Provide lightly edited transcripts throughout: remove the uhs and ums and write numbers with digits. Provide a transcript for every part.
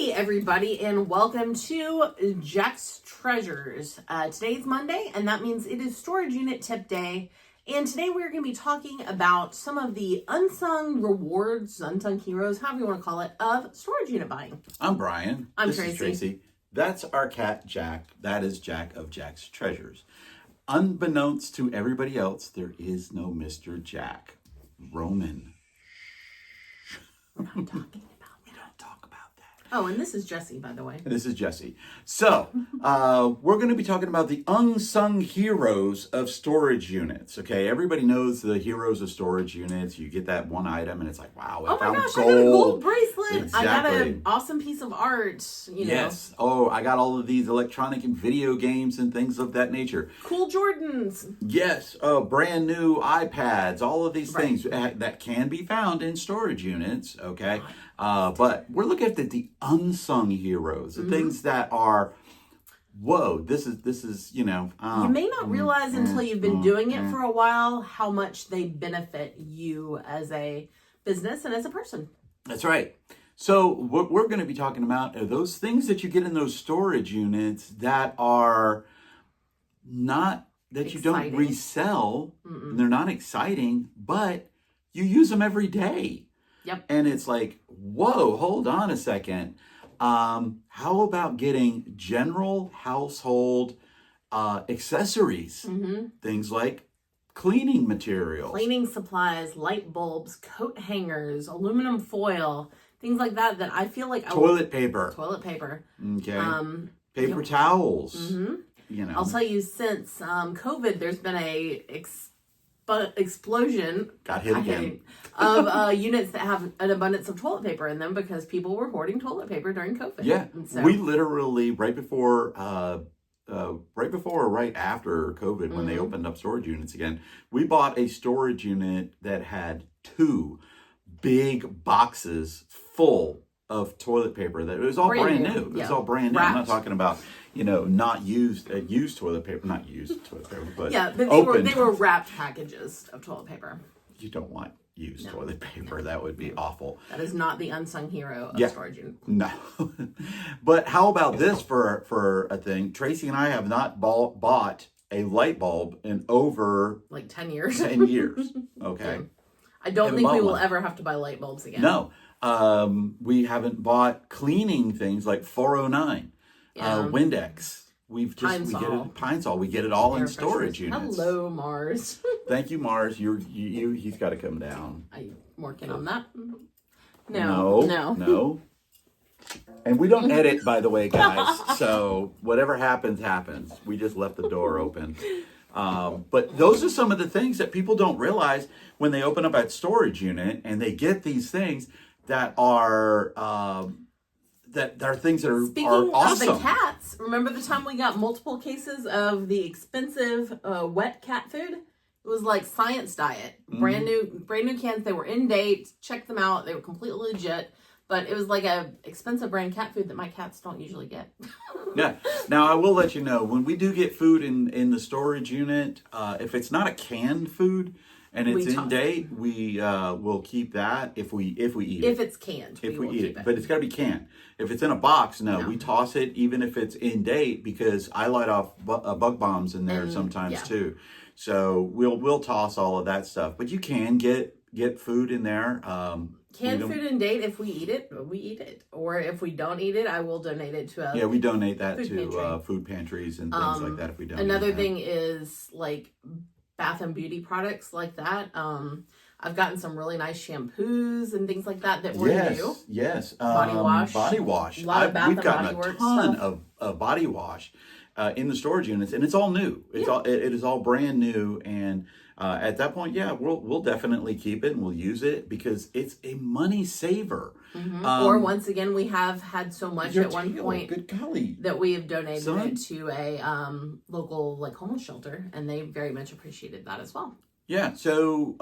Hey everybody, and welcome to Jack's Treasures. Today's Monday, and that means it is storage unit tip day. And today we're going to be talking about some of the unsung rewards, unsung heroes, however you want to call it, of storage unit buying. I'm Brian. I'm This Tracy. is Tracy. That's our cat, Jack. That is Jack of Jack's Treasures. Unbeknownst to everybody else, there is no Mr. Jack. Roman. We're not talking about that. We don't talk about that. Oh, and this is Jesse, by the way. This is Jesse. So, we're going to be talking about the unsung heroes of storage units. Okay, everybody knows the heroes of storage units. You get that one item, and it's like, wow, Oh my gosh, I got a gold bracelet. Exactly. I got an awesome piece of art. Yes. Oh, I got all of these electronic and video games and things of that nature. Cool Jordans. Yes, brand new iPads, all of these things that can be found in storage units, okay? But we're looking at the unsung heroes, the things that are, whoa, this is you know. You may not realize until you've been doing it for a while how much they benefit you as a business and as a person. That's right. So what we're going to be talking about are those things that you get in those storage units that are not, that you don't Exciting. resell, and they're not exciting, but you use them every day. Yep. And it's like, whoa, hold on a second. How about getting general household accessories? Things like cleaning materials. Cleaning supplies, light bulbs, coat hangers, aluminum foil, things like that I feel like Toilet paper. Toilet paper. Okay. Paper towels. You know. I'll tell you, since COVID, there's been a explosion. Got hit again. Of units that have an abundance of toilet paper in them because people were hoarding toilet paper during COVID. Yeah. And so, We literally, right before or right after COVID, when they opened up storage units again, we bought a storage unit that had 2 big boxes full of toilet paper. That it was all brand new. It was all brand new. Wrapped. I'm not talking about, not used toilet paper, not used toilet paper, but yeah, but opened. they were wrapped packages of toilet paper. You don't want used toilet paper. That would be awful. That is not the unsung hero of storage unit. No. But how about this for a thing? Tracy and I have not bought a light bulb in over Like 10 years. 10 years. Okay. I don't Haven't think we bought will one. ever have to buy light bulbs again. No. We haven't bought cleaning things like 409, Windex. We get it Pine Sol. We get it all in storage units. Hello, Mars. Thank you, Mars. He's got to come down. I'm working on that. No. And we don't edit, by the way, guys. So whatever happens, happens. We just left the door open. But those are some of the things that people don't realize when they open up that storage unit and they get these things that are things that are Speaking awesome. of the cats, remember the time we got multiple cases of the expensive wet cat food? It was like Science Diet, brand new cans. They were in date. Check them out. They were completely legit. But it was like a expensive brand cat food that my cats don't usually get. Yeah. Now I will let you know when we do get food in the storage unit, if it's not a canned food and it's in date, we will keep that if we eat it. If it's canned, if we we will eat keep it, but it's got to be canned. If it's in a box, no, we toss it even if it's in date because I light off bug bombs in there sometimes too. So we'll toss all of that stuff, but you can get food in there. Canned food in date, if we eat it, we eat it. Or if we don't eat it, I will donate it to we donate that food to pantry. food pantries and things like that if we don't. Another thing is like bath and beauty products like that. I've gotten some really nice shampoos and things like that were new. Yes. Body wash. Body wash. A lot of Bath we've and gotten Body a Works ton stuff. of body wash in the storage units, and it's all new. It is all brand new, and at that point, we'll definitely keep it and we'll use it because it's a money saver. Or once again, we have had so much at one point Good golly. that we have donated it to a local like homeless shelter, and they very much appreciated that as well. Yeah, so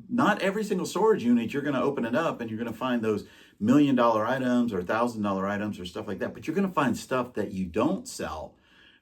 not every single storage unit you're going to open it up and you're going to find those $1 million items or $1,000 items or stuff like that. But you're going to find stuff that you don't sell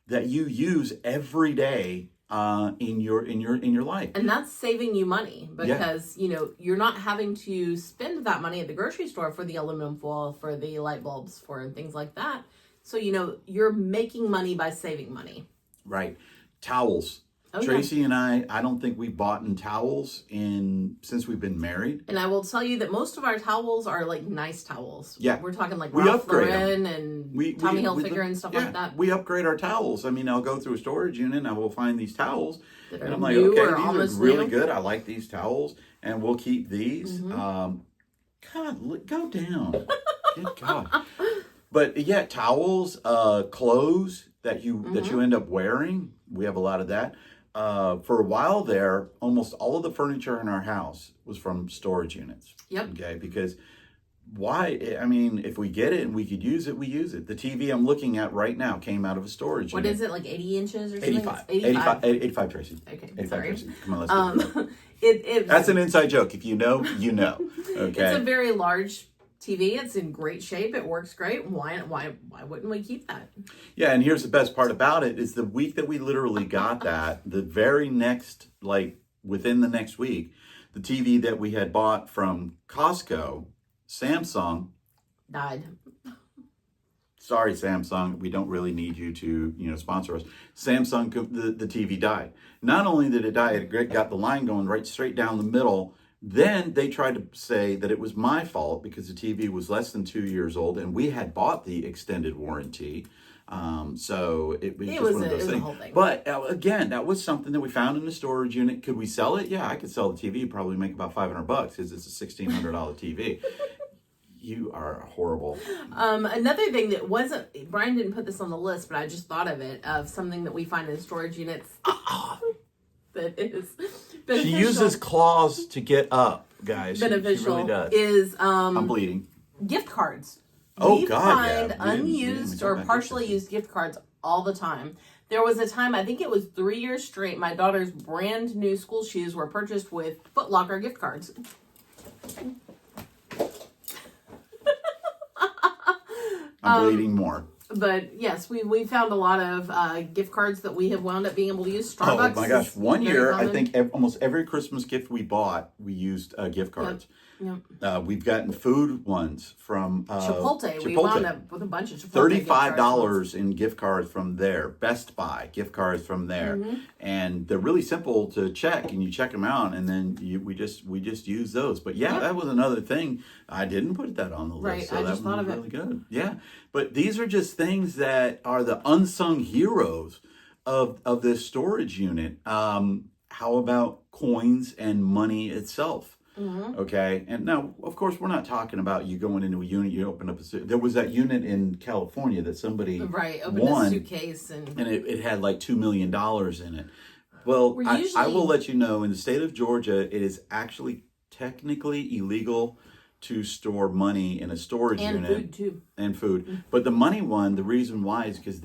that you use every day in your life. And that's saving you money because, you're not having to spend that money at the grocery store for the aluminum foil, for the light bulbs, for things like that. So, you're making money by saving money. Right. Towels. Oh, Tracy and I don't think we bought in towels since we've been married. And I will tell you that most of our towels are like nice towels. Yeah. We're talking like We Ralph upgrade Lauren and Tommy Hilfiger and stuff like that. We upgrade our towels. I mean, I'll go through a storage unit and I will find these towels. That And are I'm like, new okay, or these almost are really new. good. I like these towels and we'll keep these. Mm-hmm. God, go down. Good God. But yeah, towels, clothes that you end up wearing. We have a lot of that. For a while there, almost all of the furniture in our house was from storage units. Yep. Okay, because why? I mean, if we get it and we could use it, we use it. The TV I'm looking at right now came out of a storage What unit. is it, like 80 inches or something? 85. It's 85, Tracy. Okay, 85, sorry. Tracy. Come on, let's do It That's an inside joke. If you know, you know. Okay. It's a very large TV. It's in great shape. It works great. Why wouldn't we keep that? Yeah, and here's the best part about it is the week that we literally got that, the very next, like within the next week, the TV that we had bought from Costco, Samsung, Died. sorry Samsung, we don't really need you to, sponsor us. Samsung, the TV died. Not only did it die, it got the line going right straight down the middle. Then they tried to say that it was my fault because the TV was less than 2 years old and we had bought the extended warranty. So it was just one of those things. Whole thing. But again, that was something that we found in the storage unit. Could we sell it? Yeah, I could sell the TV, probably make about $500 because it's a $1,600 TV. You are horrible. Another thing that wasn't, Brian didn't put this on the list, but I just thought of it, of something that we find in storage units that is beneficial. She uses claws to get up, guys. Beneficial she really does. is I'm bleeding. gift cards. Oh, we God, find yeah. unused or partially used gift cards all the time. There was a time, I think it was 3 years straight, my daughter's brand new school shoes were purchased with Foot Locker gift cards. I'm bleeding more. But yes, we found a lot of gift cards that we have wound up being able to use. Starbucks. Oh my gosh! is One very year, common. I think almost every Christmas gift we bought, we used gift cards. Yep. We've gotten food ones from Chipotle. We wound up with a bunch of Chipotle. $35 in gift cards from there. Best Buy gift cards from there, and they're really simple to check, and you check them out, and then we just use those. But yeah, that was another thing. I didn't put that on the list, Right, so I that just thought was of really good. Yeah, but these are just things that are the unsung heroes of this storage unit. How about coins and money itself? Okay, and now of course we're not talking about you going into a unit, you open up there was that unit in California that somebody opened won, a suitcase and it had like $2 million in it. Well, I will let you know, in the state of Georgia, it is actually technically illegal to store money in a storage unit. Food too. And food. But the money one, the reason why is because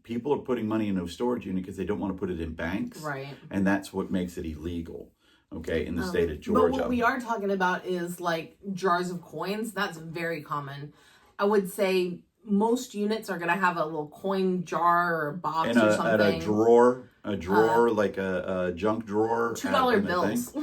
people are putting money in a storage unit because they don't want to put it in banks. Right. And that's what makes it illegal. Okay, in the state of Georgia. But what we are talking about is like jars of coins. That's very common. I would say most units are going to have a little coin jar or box or something. And a drawer, like a junk drawer. $2 bills.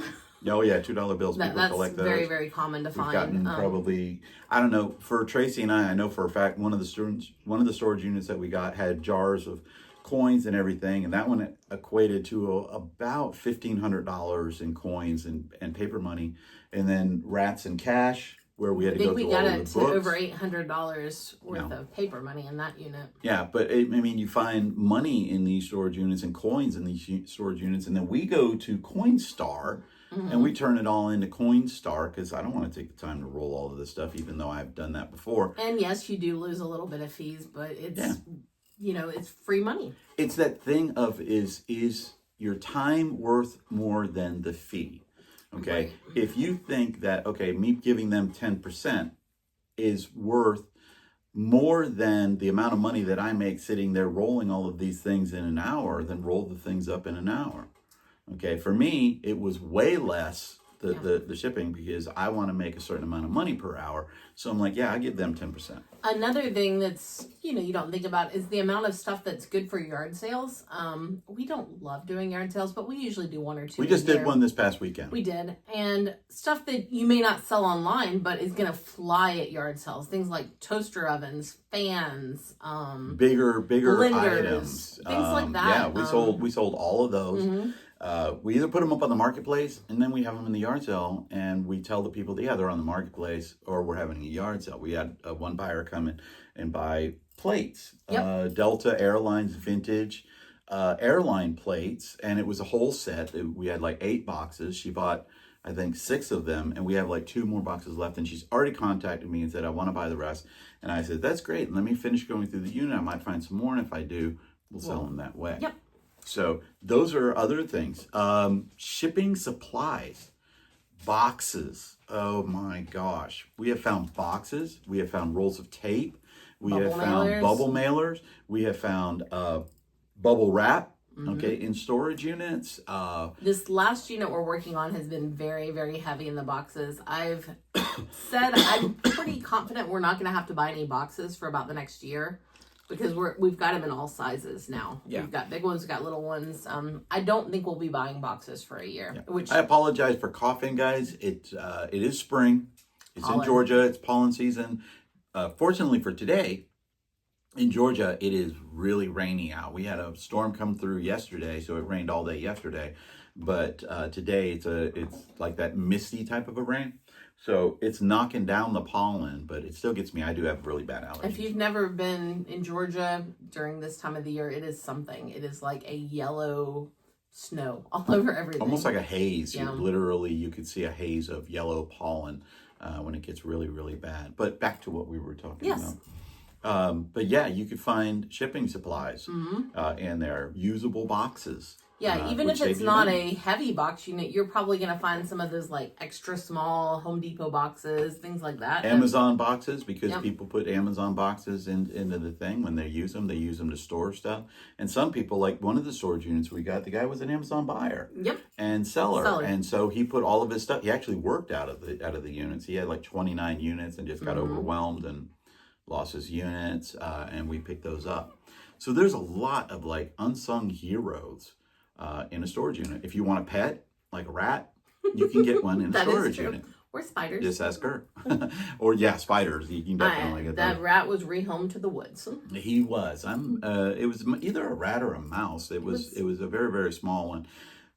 Oh yeah, $2 bills. People That's collect those. very, very common to find. We've gotten probably, I don't know, for Tracy and I know for a fact one of the storage units that we got had jars of coins and everything, and that one equated to about $1,500 in coins and paper money, and then rats and cash, where we had to go through all of the books. We got it to over $800 worth of paper money in that unit. Yeah, but I mean, you find money in these storage units and coins in these storage units, and then we go to Coinstar. And we turn it all into Coinstar because I don't want to take the time to roll all of this stuff, even though I've done that before. And yes, you do lose a little bit of fees, but it's it's free money. It's that thing of is your time worth more than the fee? Okay, Right. If you think that me giving them 10% is worth more than the amount of money that I make sitting there rolling all of these things in an hour, then roll the things up in an hour. Okay, for me, it was way less the shipping because I want to make a certain amount of money per hour. So I'm like, yeah, I give them 10%. Another thing that's, you don't think about is the amount of stuff that's good for yard sales. We don't love doing yard sales, but we usually do one or two. We just did one this past weekend. We did. And stuff that you may not sell online, but is going to fly at yard sales. Things like toaster ovens, fans, bigger blenders, items. things like that. Yeah, we sold all of those. Mm-hmm. We either put them up on the marketplace and then we have them in the yard sale and we tell the people, yeah, they're on the marketplace or we're having a yard sale. We had one buyer come in and buy plates, Delta Airlines vintage airline plates, and it was a whole set. We had like 8 boxes. She bought, I think, 6 of them, and we have like 2 more boxes left, and she's already contacted me and said, I want to buy the rest. And I said, that's great. Let me finish going through the unit. I might find some more, and if I do, we'll sell them that way. Yep. So those are other things. Shipping supplies, boxes. Oh my gosh. We have found boxes. We have found rolls of tape. We have found bubble mailers. We have found bubble wrap, in storage units. This last unit we're working on has been very, very heavy in the boxes. I've said I'm pretty confident we're not going to have to buy any boxes for about the next year. Because we've got them in all sizes now. Yeah. We've got big ones, we've got little ones. I don't think we'll be buying boxes for a year. Yeah. Which I apologize for coughing, guys. It is spring. It's pollen. In Georgia. It's pollen season. Fortunately for today, in Georgia, it is really rainy out. We had a storm come through yesterday, so it rained all day yesterday. But today, it's like that misty type of a rain. So it's knocking down the pollen, but it still gets me. I do have really bad allergies. If you've never been in Georgia during this time of the year, it is something. It is like a yellow snow all over everything. Almost like a haze. Yeah. Literally, you could see a haze of yellow pollen when it gets really, really bad. But back to what we were talking about. But yeah, you could find shipping supplies in there, usable boxes. Yeah, even if it's not a heavy box unit, you're probably going to find some of those like extra small Home Depot boxes, things like that. Amazon boxes, because people put Amazon boxes into the thing when they use them to store stuff. And some people, like one of the storage units we got, the guy was an Amazon buyer and seller. And so he put all of his stuff. He actually worked out of the units. He had like 29 units and just got overwhelmed and lost his units. And we picked those up. So there's a lot of like unsung heroes in a storage unit. If you want a pet, like a rat, you can get one in a storage unit. Or spiders. Just ask her. Or spiders. You can definitely get that. That rat was rehomed to the woods. He was. It was either a rat or a mouse. It was a very, very small one.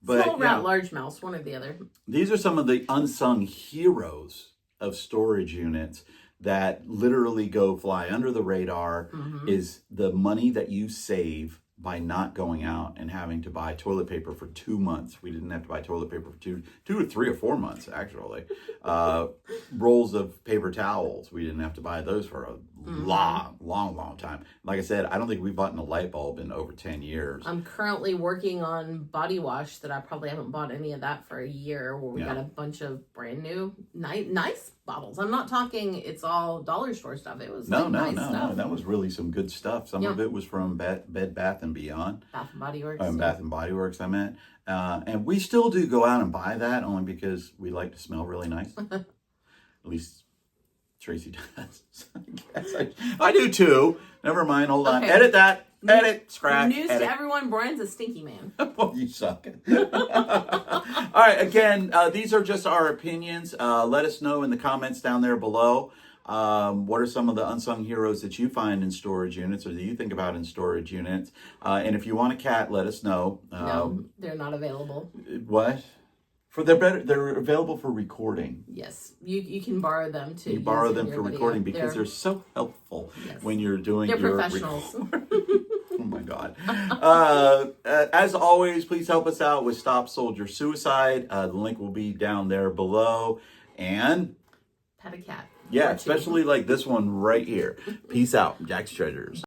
But, small rat, large mouse, one or the other. These are some of the unsung heroes of storage units that literally go fly under the radar. Is the money that you save by not going out and having to buy toilet paper for 2 months. We didn't have to buy toilet paper for two or 3 or 4 months, actually. Rolls of paper towels. We didn't have to buy those for a long time. Like I said, I don't think we've bought a light bulb in over 10 years. I'm currently working on body wash that I probably haven't bought any of that for a year, where we got a bunch of brand new, nice bottles. I'm not talking it's all dollar store stuff. It was No. stuff. That was really some good stuff. Some of it was from Bed Bath & Beyond. Bath & Body Works. Bath & Body Works, I meant. And we still do go out and buy that only because we like to smell really nice. At least Tracy does. I do too. Never mind. Hold on. Okay. Edit that. Edit. Scratch. News edit. to everyone, Brian's a stinky man. Oh, you suck. All right. Again, these are just our opinions. Let us know in the comments down there below. What are some of the unsung heroes that you find in storage units, or that you think about in storage units? And if you want a cat, let us know. No, they're not available. What? They're available for recording. Yes, you can borrow them too. You borrow them for recording because they're so helpful when you're doing your professionals. Oh my God. As always, please help us out with Stop Soldier Suicide. The link will be down there below. And pet a cat. yeah, especially like this one right here. Peace out, Jack's Treasures.